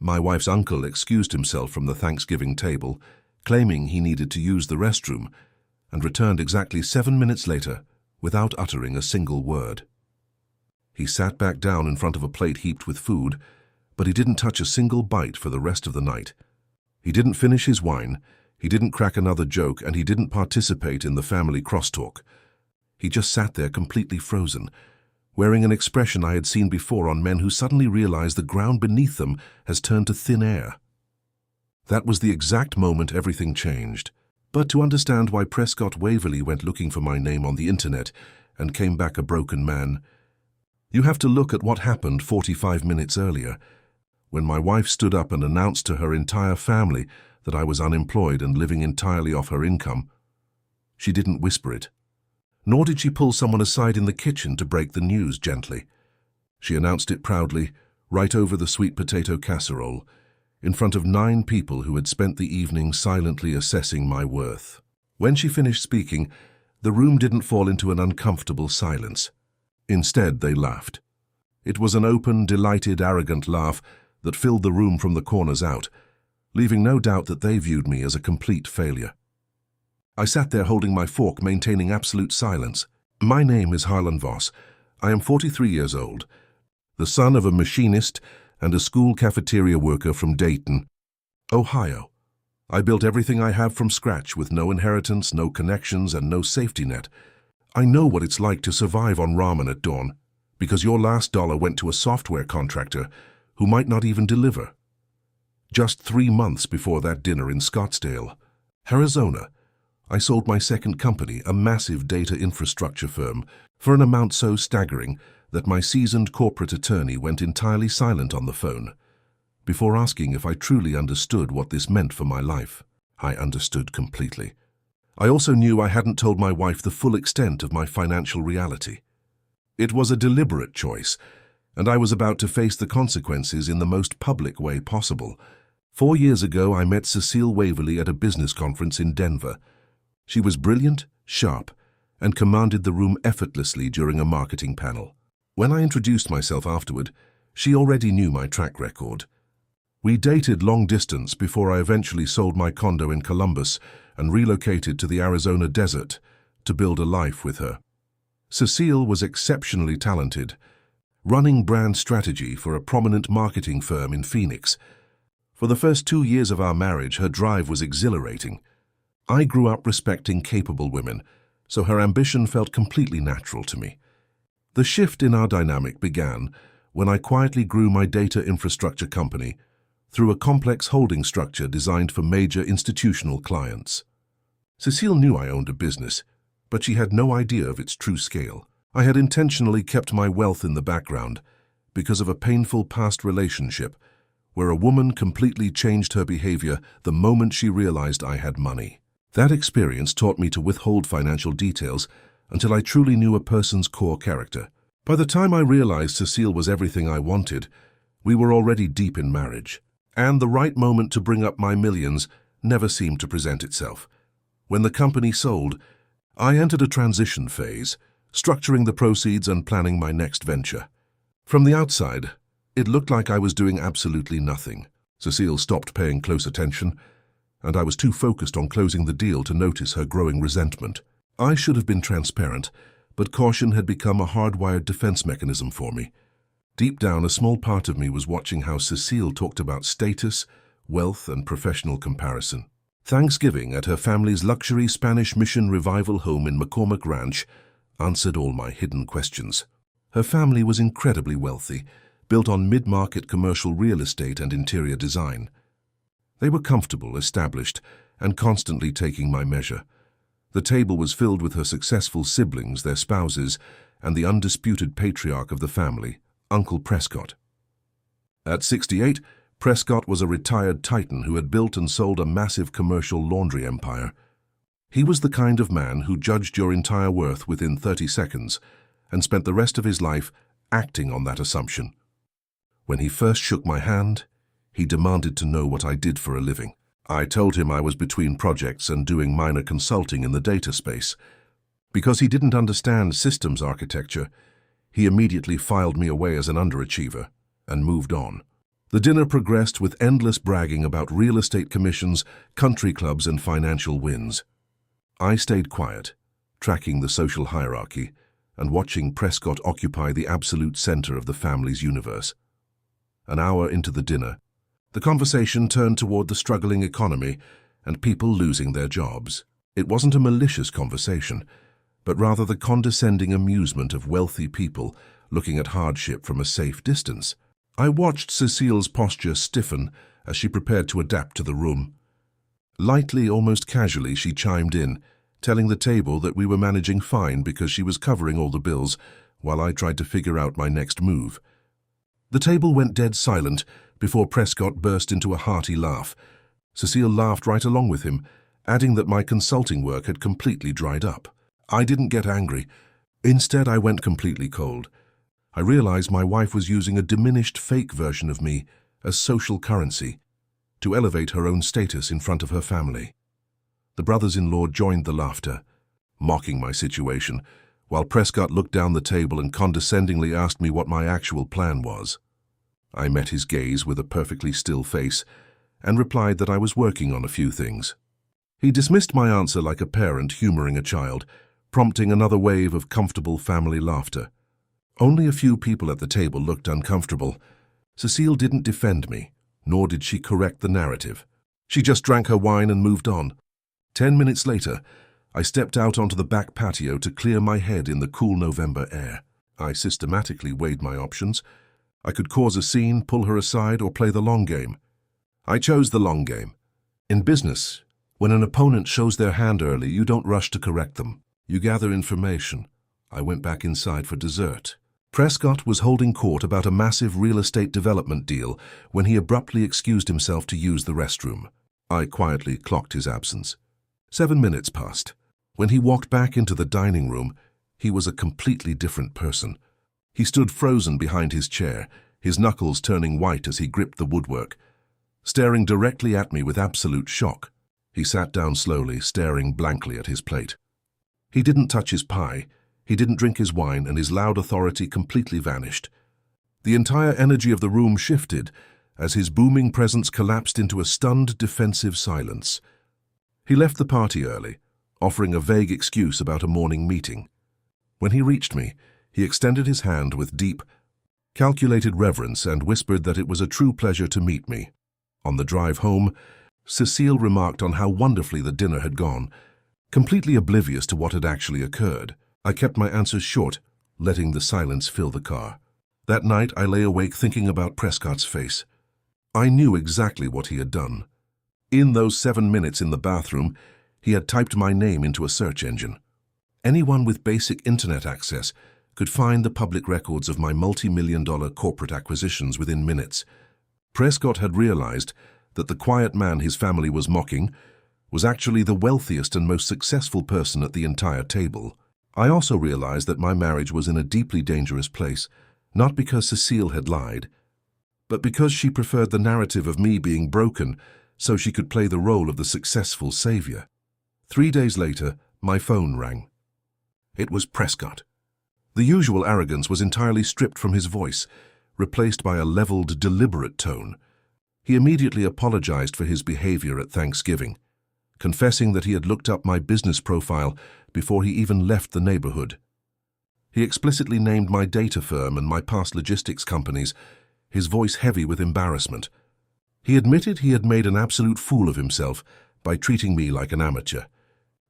My wife's uncle excused himself from the Thanksgiving table, claiming he needed to use the restroom, and returned exactly 7 minutes later without uttering a single word. He sat back down in front of a plate heaped with food, but he didn't touch a single bite for the rest of the night. He didn't finish his wine, he didn't crack another joke, and he didn't participate in the family crosstalk. He just sat there completely frozen, wearing an expression I had seen before on men who suddenly realize the ground beneath them has turned to thin air. That was the exact moment everything changed. But to understand why Prescott Waverly went looking for my name on the internet and came back a broken man, you have to look at what happened 45 minutes earlier, when my wife stood up and announced to her entire family that I was unemployed and living entirely off her income. She didn't whisper it, nor did she pull someone aside in the kitchen to break the news gently. She announced it proudly, right over the sweet potato casserole, in front of 9 people who had spent the evening silently assessing my worth. When she finished speaking, the room didn't fall into an uncomfortable silence. Instead, they laughed. It was an open, delighted, arrogant laugh that filled the room from the corners out, leaving no doubt that they viewed me as a complete failure. I sat there holding my fork, maintaining absolute silence. My name is Harlan Voss. I am 43 years old, the son of a machinist and a school cafeteria worker from Dayton, Ohio. I built everything I have from scratch with no inheritance, no connections, and no safety net. I know what it's like to survive on ramen at dawn, because your last dollar went to a software contractor who might not even deliver. Just 3 months before that dinner in Scottsdale, Arizona, I sold my second company, a massive data infrastructure firm, for an amount so staggering that my seasoned corporate attorney went entirely silent on the phone. Before asking if I truly understood what this meant for my life, I understood completely. I also knew I hadn't told my wife the full extent of my financial reality. It was a deliberate choice, and I was about to face the consequences in the most public way possible. 4 years ago, I met Cecile Waverly at a business conference in Denver. She was brilliant, sharp, and commanded the room effortlessly during a marketing panel. When I introduced myself afterward, she already knew my track record. We dated long distance before I eventually sold my condo in Columbus and relocated to the Arizona desert to build a life with her. Cecile was exceptionally talented, running brand strategy for a prominent marketing firm in Phoenix. For the first 2 years of our marriage, her drive was exhilarating. I grew up respecting capable women, so her ambition felt completely natural to me. The shift in our dynamic began when I quietly grew my data infrastructure company through a complex holding structure designed for major institutional clients. Cecile knew I owned a business, but she had no idea of its true scale. I had intentionally kept my wealth in the background because of a painful past relationship where a woman completely changed her behavior the moment she realized I had money. That experience taught me to withhold financial details until I truly knew a person's core character. By the time I realized Cecile was everything I wanted, we were already deep in marriage, and the right moment to bring up my millions never seemed to present itself. When the company sold, I entered a transition phase, structuring the proceeds and planning my next venture. From the outside, it looked like I was doing absolutely nothing. Cecile stopped paying close attention, and I was too focused on closing the deal to notice her growing resentment. I should have been transparent, but caution had become a hardwired defense mechanism for me. Deep down, a small part of me was watching how Cecile talked about status, wealth, and professional comparison. Thanksgiving at her family's luxury Spanish Mission Revival home in McCormick Ranch answered all my hidden questions. Her family was incredibly wealthy, built on mid-market commercial real estate and interior design. They were comfortable, established, and constantly taking my measure. The table was filled with her successful siblings, their spouses, and the undisputed patriarch of the family, Uncle Prescott. At 68, Prescott was a retired titan who had built and sold a massive commercial laundry empire. He was the kind of man who judged your entire worth within 30 seconds and spent the rest of his life acting on that assumption. When he first shook my hand, he demanded to know what I did for a living. I told him I was between projects and doing minor consulting in the data space. Because he didn't understand systems architecture, he immediately filed me away as an underachiever and moved on. The dinner progressed with endless bragging about real estate commissions, country clubs, and financial wins. I stayed quiet, tracking the social hierarchy and watching Prescott occupy the absolute center of the family's universe. An hour into the dinner, the conversation turned toward the struggling economy and people losing their jobs. It wasn't a malicious conversation, but rather the condescending amusement of wealthy people looking at hardship from a safe distance. I watched Cecile's posture stiffen as she prepared to adapt to the room. Lightly, almost casually, she chimed in, telling the table that we were managing fine because she was covering all the bills while I tried to figure out my next move. The table went dead silent before Prescott burst into a hearty laugh. Cecile laughed right along with him, adding that my consulting work had completely dried up. I didn't get angry. Instead, I went completely cold. I realized my wife was using a diminished fake version of me as social currency to elevate her own status in front of her family. The brothers-in-law joined the laughter, mocking my situation, while Prescott looked down the table and condescendingly asked me what my actual plan was. I met his gaze with a perfectly still face and replied that I was working on a few things. He dismissed my answer like a parent humoring a child, prompting another wave of comfortable family laughter. Only a few people at the table looked uncomfortable. Cecile didn't defend me, nor did she correct the narrative. She just drank her wine and moved on. 10 minutes later, I stepped out onto the back patio to clear my head in the cool November air. I systematically weighed my options. I could cause a scene, pull her aside, or play the long game. I chose the long game. In business, when an opponent shows their hand early, you don't rush to correct them. You gather information. I went back inside for dessert. Prescott was holding court about a massive real estate development deal when he abruptly excused himself to use the restroom. I quietly clocked his absence. 7 minutes passed. When he walked back into the dining room, he was a completely different person. He stood frozen behind his chair, his knuckles turning white as he gripped the woodwork, staring directly at me with absolute shock. He sat down slowly, staring blankly at his plate. He didn't touch his pie. He didn't drink his wine, and his loud authority completely vanished. The entire energy of the room shifted as his booming presence collapsed into a stunned, defensive silence. He left the party early, offering a vague excuse about a morning meeting. When he reached me, he extended his hand with deep, calculated reverence and whispered that it was a true pleasure to meet me. On the drive home, Cecile remarked on how wonderfully the dinner had gone, completely oblivious to what had actually occurred. I kept my answers short, letting the silence fill the car. That night, I lay awake thinking about Prescott's face. I knew exactly what he had done. In those 7 minutes in the bathroom, he had typed my name into a search engine. Anyone with basic internet access could find the public records of my multi-million-dollar corporate acquisitions within minutes. Prescott had realized that the quiet man his family was mocking was actually the wealthiest and most successful person at the entire table. I also realized that my marriage was in a deeply dangerous place, not because Cecile had lied, but because she preferred the narrative of me being broken so she could play the role of the successful savior. 3 days later, my phone rang. It was Prescott. The usual arrogance was entirely stripped from his voice, replaced by a leveled, deliberate tone. He immediately apologized for his behavior at Thanksgiving, confessing that he had looked up my business profile before he even left the neighborhood. He explicitly named my data firm and my past logistics companies, his voice heavy with embarrassment. He admitted he had made an absolute fool of himself by treating me like an amateur.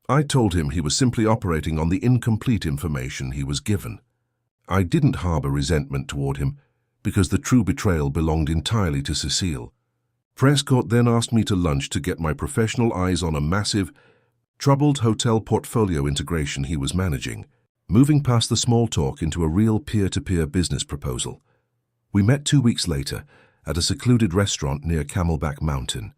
I told him he was simply operating on the incomplete information he was given. I didn't harbor resentment toward him because the true betrayal belonged entirely to Cecile. Prescott then asked me to lunch to get my professional eyes on a massive, troubled hotel portfolio integration he was managing, moving past the small talk into a real peer-to-peer business proposal. We met 2 weeks later at a secluded restaurant near Camelback Mountain.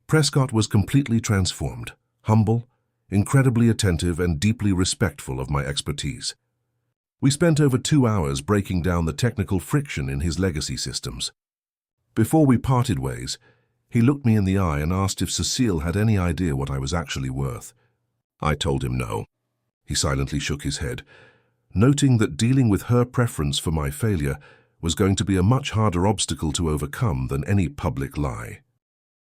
Prescott was completely transformed, humble, incredibly attentive, and deeply respectful of my expertise. We spent over 2 hours breaking down the technical friction in his legacy systems. Before we parted ways, he looked me in the eye and asked if Cecile had any idea what I was actually worth. I told him no. He silently shook his head, noting that dealing with her preference for my failure was going to be a much harder obstacle to overcome than any public lie.